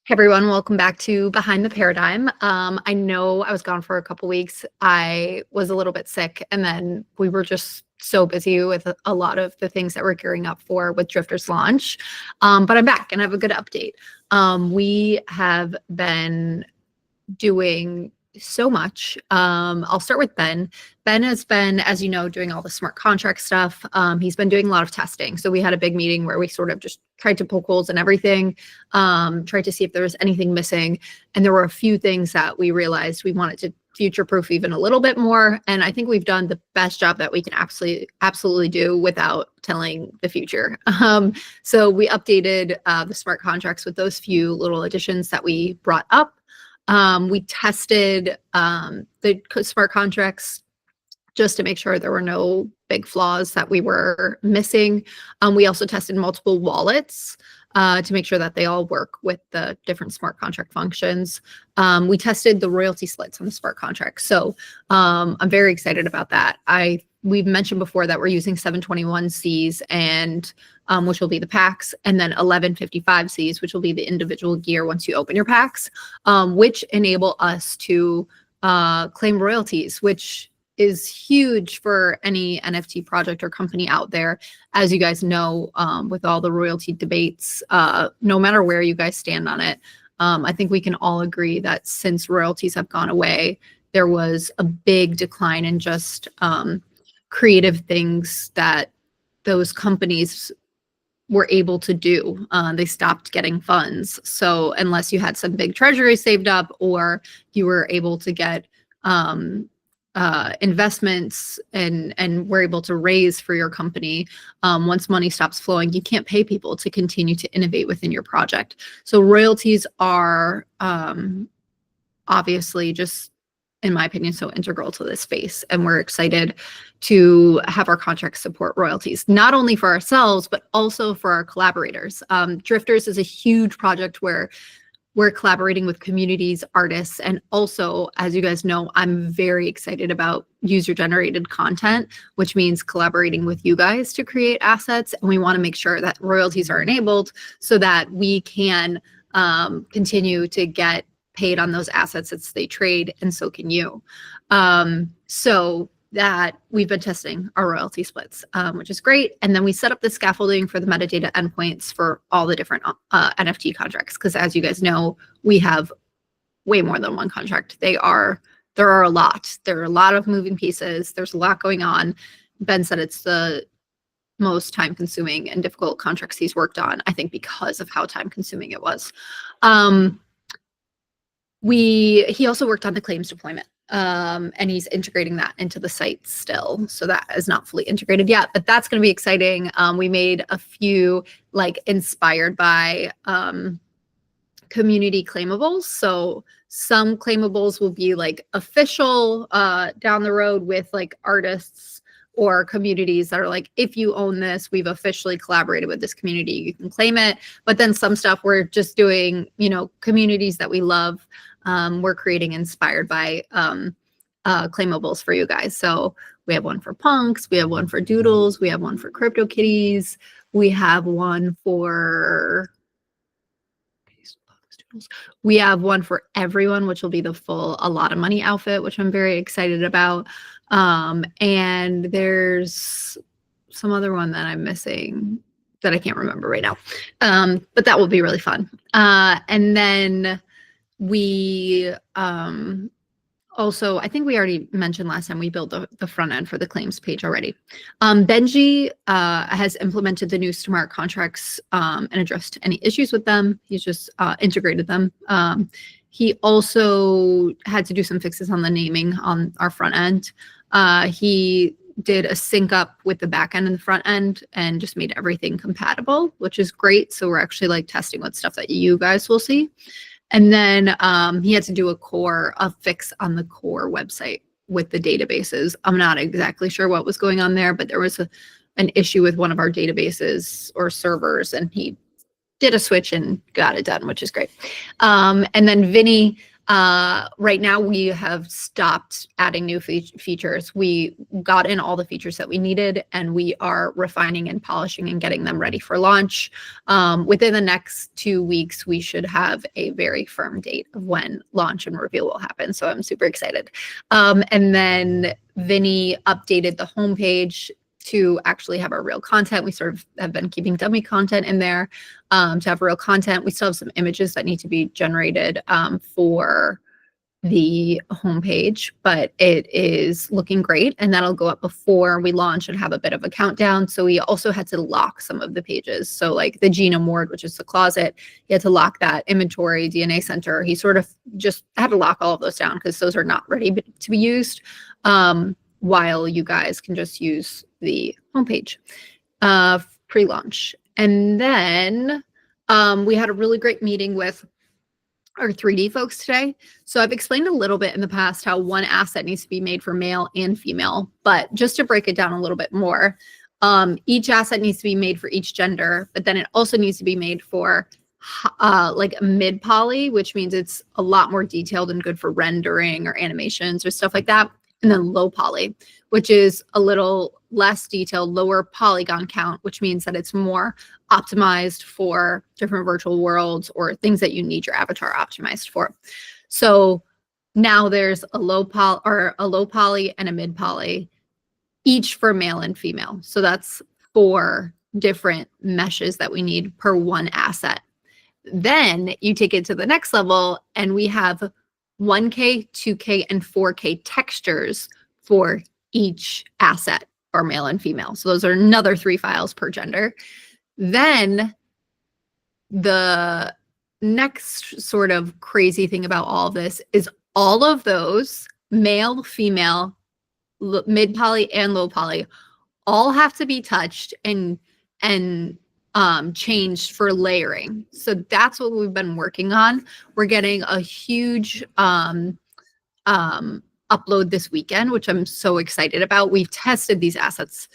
Hey everyone, welcome back to Behind the Paradigm. I know I was gone for a couple weeks. I was a little bit sick, and then we were just so busy with a lot of the things that we're gearing up for with Drifter's launch. But I'm back and I have a good update. We have been doing so much. I'll start with Ben. Ben has been, as you know, doing all the smart contract stuff. He's been doing a lot of testing. So we had a big meeting where we sort of just tried to poke holes in everything, tried to see if there was anything missing. And there were a few things that we realized we wanted to future-proof even a little bit more. And I think we've done the best job that we can absolutely do without telling the future. So we updated the smart contracts with those few little additions that we brought up. We tested the smart contracts just to make sure there were no big flaws that we were missing. We also tested multiple wallets to make sure that they all work with the different smart contract functions. We tested the royalty splits on the smart contract. So I'm very excited about that. We've mentioned before that we're using 721Cs and which will be the packs, and then 1155Cs, which will be the individual gear once you open your packs, which enable us to claim royalties, which is huge for any NFT project or company out there. As you guys know, with all the royalty debates, no matter where you guys stand on it, I think we can all agree that since royalties have gone away, there was a big decline in just creative things that those companies were able to do. They stopped getting funds. So unless you had some big treasury saved up or you were able to get investments and were able to raise for your company, once money stops flowing, you can't pay people to continue to innovate within your project. So royalties are obviously just, in my opinion, so integral to this space. And we're excited to have our contracts support royalties, not only for ourselves, but also for our collaborators. Drifters is a huge project where we're collaborating with communities, artists, and also, as you guys know, I'm very excited about user-generated content, which means collaborating with you guys to create assets. And we want to make sure that royalties are enabled so that we can continue to get paid on those assets as they trade, and so can you. So that we've been testing our royalty splits, which is great. And then we set up the scaffolding for the metadata endpoints for all the different NFT contracts, because as you guys know, we have way more than one contract. There are a lot. There are a lot of moving pieces. There's a lot going on. Ben said it's the most time-consuming and difficult contracts he's worked on, I think because of how time-consuming it was. He also worked on the claims deployment, and he's integrating that into the site still. So that is not fully integrated yet, but that's going to be exciting. We made a few inspired by community claimables. So some claimables will be official down the road with artists or communities that are if you own this, we've officially collaborated with this community, you can claim it. But then some stuff we're just doing, communities that we love, we're creating inspired by claimables for you guys. So we have one for punks, we have one for doodles, we have one for crypto kitties, we have one for everyone, which will be the full a lot of money outfit, which I'm very excited about. And there's some other one that I'm missing that I can't remember right now. But that will be really fun. And then we also, I think we already mentioned last time, we built the front end for the claims page already. Benji has implemented the new smart contracts and addressed any issues with them. He's just integrated them. He also had to do some fixes on the naming on our front end. He did a sync up with the back end and the front end and just made everything compatible, which is great. So we're actually testing with stuff that you guys will see. And then he had to do a fix on the core website with the databases. I'm not exactly sure what was going on there, but there was an issue with one of our databases or servers, and he did a switch and got it done, which is great. And then Vinny Right now we have stopped adding new features. We got in all the features that we needed, and we are refining and polishing and getting them ready for launch. Within the next 2 weeks, we should have a very firm date of when launch and reveal will happen. So I'm super excited. And then Vinny updated the homepage to actually have our real content. We sort of have been keeping dummy content in there to have real content. We still have some images that need to be generated for the homepage, but it is looking great, and that'll go up before we launch and have a bit of a countdown. So we also had to lock some of the pages. So like the genome ward, which is the closet, he had to lock that. Inventory, DNA center, he sort of just had to lock all of those down because those are not ready to be used, while you guys can just use the homepage pre-launch. And then we had a really great meeting with our 3D folks today. So I've explained a little bit in the past how one asset needs to be made for male and female, but just to break it down a little bit more, each asset needs to be made for each gender, but then it also needs to be made for like a mid poly, which means it's a lot more detailed and good for rendering or animations or stuff like that. And then low poly, which is a little less detailed, lower polygon count, which means that it's more optimized for different virtual worlds or things that you need your avatar optimized for. So now there's a low poly and a mid poly, each for male and female. So that's 4 different meshes that we need per one asset. Then you take it to the next level, and we have 1K, 2K, and 4K textures for each asset for male and female. So those are another 3 files per gender. Then the next sort of crazy thing about all of this is all of those male, female, mid poly, and low poly all have to be touched and changed for layering. So that's what we've been working on. We're getting a huge upload this weekend, which I'm so excited about. We've tested these assets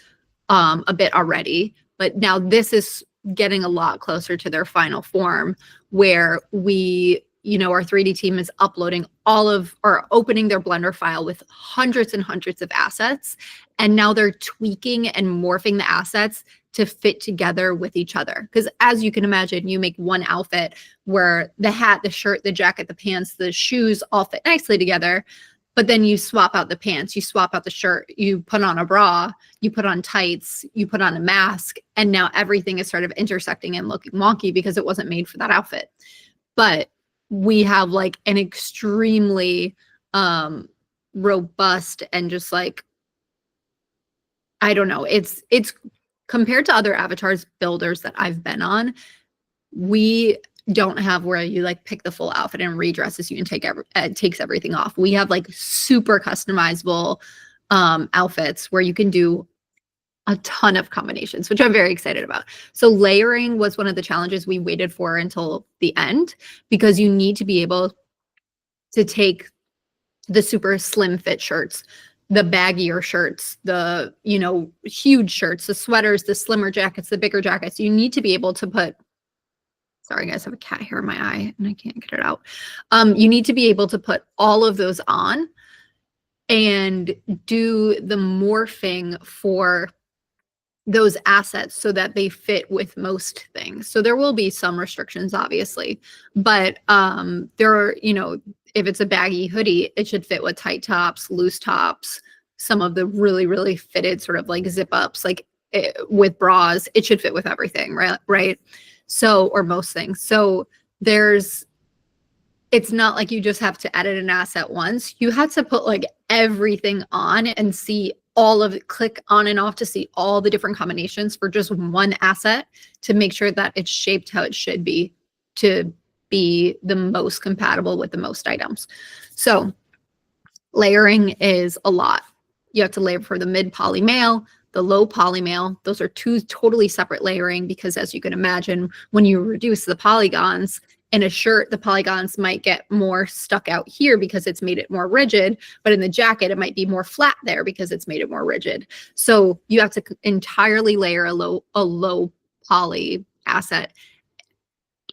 a bit already, but now this is getting a lot closer to their final form, where we, our 3D team is uploading opening their Blender file with hundreds and hundreds of assets. And now they're tweaking and morphing the assets to fit together with each other. Because as you can imagine, you make one outfit where the hat, the shirt, the jacket, the pants, the shoes all fit nicely together. But then you swap out the pants, you swap out the shirt, you put on a bra, you put on tights, you put on a mask, and now everything is sort of intersecting and looking wonky because it wasn't made for that outfit. But we have like an extremely robust and just like, I don't know, it's compared to other avatars builders that I've been on, we don't have where you like pick the full outfit and redresses you and takes everything off. We have like super customizable outfits where you can do a ton of combinations, which I'm very excited about. So layering was one of the challenges we waited for until the end, because you need to be able to take the super slim fit shirts, the baggier shirts, the, huge shirts, the sweaters, the slimmer jackets, the bigger jackets. You need to be able to put, sorry guys, I have a cat hair in my eye and I can't get it out. You need to be able to put all of those on and do the morphing for those assets so that they fit with most things. So there will be some restrictions, obviously, but there are, if it's a baggy hoodie, it should fit with tight tops, loose tops, some of the really, really fitted sort of like zip ups, like with bras, it should fit with everything, right? So, or most things. So it's not like you just have to edit an asset once. You have to put like everything on and see all of it, click on and off to see all the different combinations for just one asset to make sure that it's shaped how it should be to be the most compatible with the most items. So layering is a lot. You have to layer for the mid poly male, the low poly male. Those are 2 totally separate layering, because as you can imagine, when you reduce the polygons in a shirt, the polygons might get more stuck out here because it's made it more rigid, but in the jacket, it might be more flat there because it's made it more rigid. So you have to entirely layer a low poly asset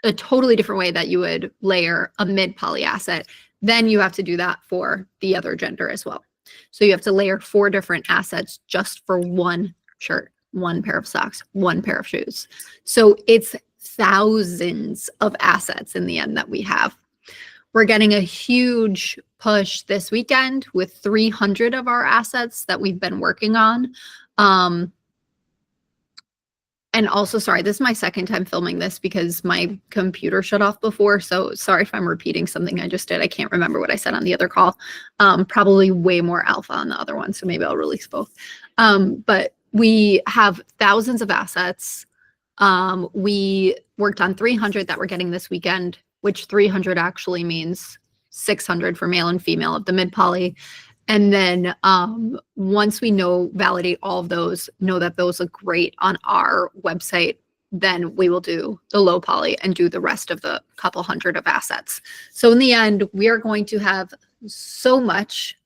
a totally different way that you would layer a mid poly asset, then you have to do that for the other gender as well. So you have to layer 4 different assets just for one shirt, one pair of socks, one pair of shoes. So it's thousands of assets in the end that we have. We're getting a huge push this weekend with 300 of our assets that we've been working on. And also, sorry, this is my second time filming this because my computer shut off before. So sorry if I'm repeating something I just did. I can't remember what I said on the other call. Probably way more alpha on the other one. So maybe I'll release both. But we have thousands of assets. We worked on 300 that we're getting this weekend, which 300 actually means 600 for male and female of the mid poly. And then once we validate all of those, know that those look great on our website, then we will do the low poly and do the rest of the couple hundred of assets. So in the end, we are going to have so much,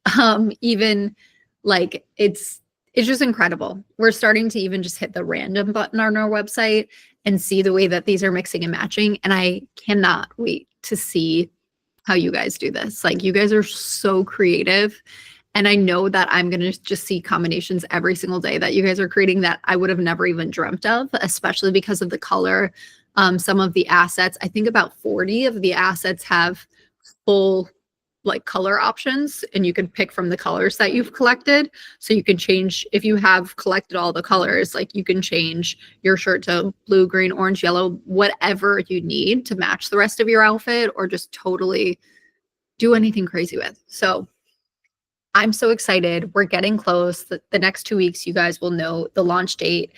even like it's just incredible. We're starting to even just hit the random button on our website and see the way that these are mixing and matching. And I cannot wait to see how you guys do this. Like, you guys are so creative. And I know that I'm going to just see combinations every single day that you guys are creating that I would have never even dreamt of, especially because of the color. Some of the assets, I think about 40 of the assets have full like color options, and you can pick from the colors that you've collected. So you can change, if you have collected all the colors, like you can change your shirt to blue, green, orange, yellow, whatever you need to match the rest of your outfit, or just totally do anything crazy with. So I'm so excited. We're getting close. The next 2 weeks, you guys will know the launch date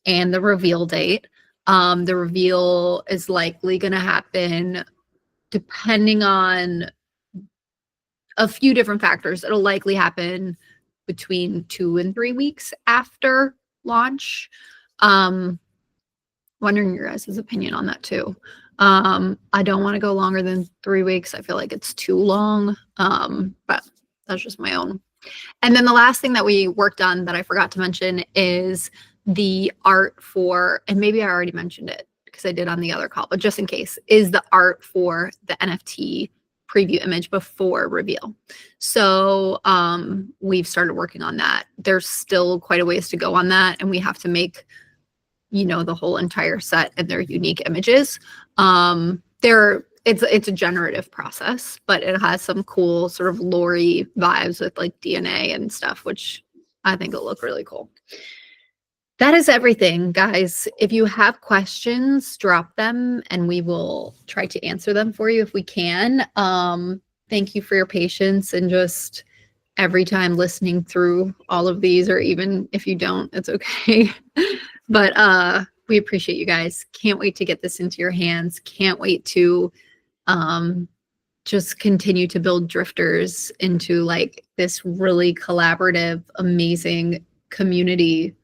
and the reveal date. The reveal is likely going to happen depending on a few different factors. It'll likely happen between 2 and 3 weeks after launch. Wondering your guys' opinion on that too. I don't want to go longer than 3 weeks. I feel like it's too long, but that's just my own. And then the last thing that we worked on that I forgot to mention is the art for, and maybe I already mentioned it because I did on the other call, but just in case, is the art for the NFT preview image before reveal. So we've started working on that. There's still quite a ways to go on that, and we have to make, you know, the whole entire set and their unique images. It's a generative process, but it has some cool sort of lore-y vibes with like DNA and stuff, which I think will look really cool. That is everything, guys. If you have questions, drop them and we will try to answer them for you if we can. Thank you for your patience and just every time listening through all of these, or even if you don't, it's okay. But we appreciate you guys. Can't wait to get this into your hands. Can't wait to just continue to build Drifters into like this really collaborative, amazing community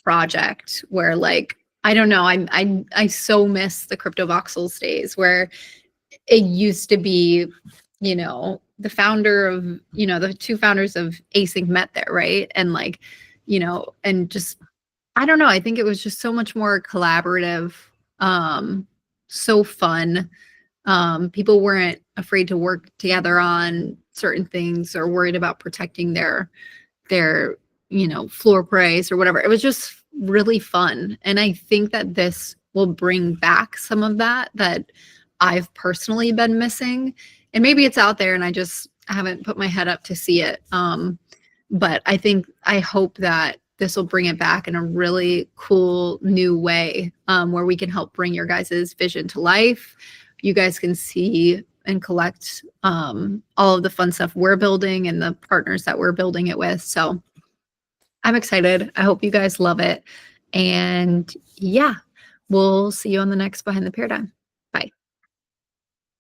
project where, like, I don't know, I so miss the Crypto Voxels days where it used to be, you know, the founder of, you know, the two founders of Async met there, right? And like, you know, and just, I don't know, I think it was just so much more collaborative, so fun. People weren't afraid to work together on certain things or worried about protecting their, you know, floor price or whatever. It was just really fun. And I think that this will bring back some of that I've personally been missing. And maybe it's out there and I just haven't put my head up to see it. But I hope that this will bring it back in a really cool new way, where we can help bring your guys' vision to life. You guys can see and collect all of the fun stuff we're building and the partners that we're building it with. So I'm excited. I hope you guys love it. And yeah, we'll see you on the next Behind the Paradigm.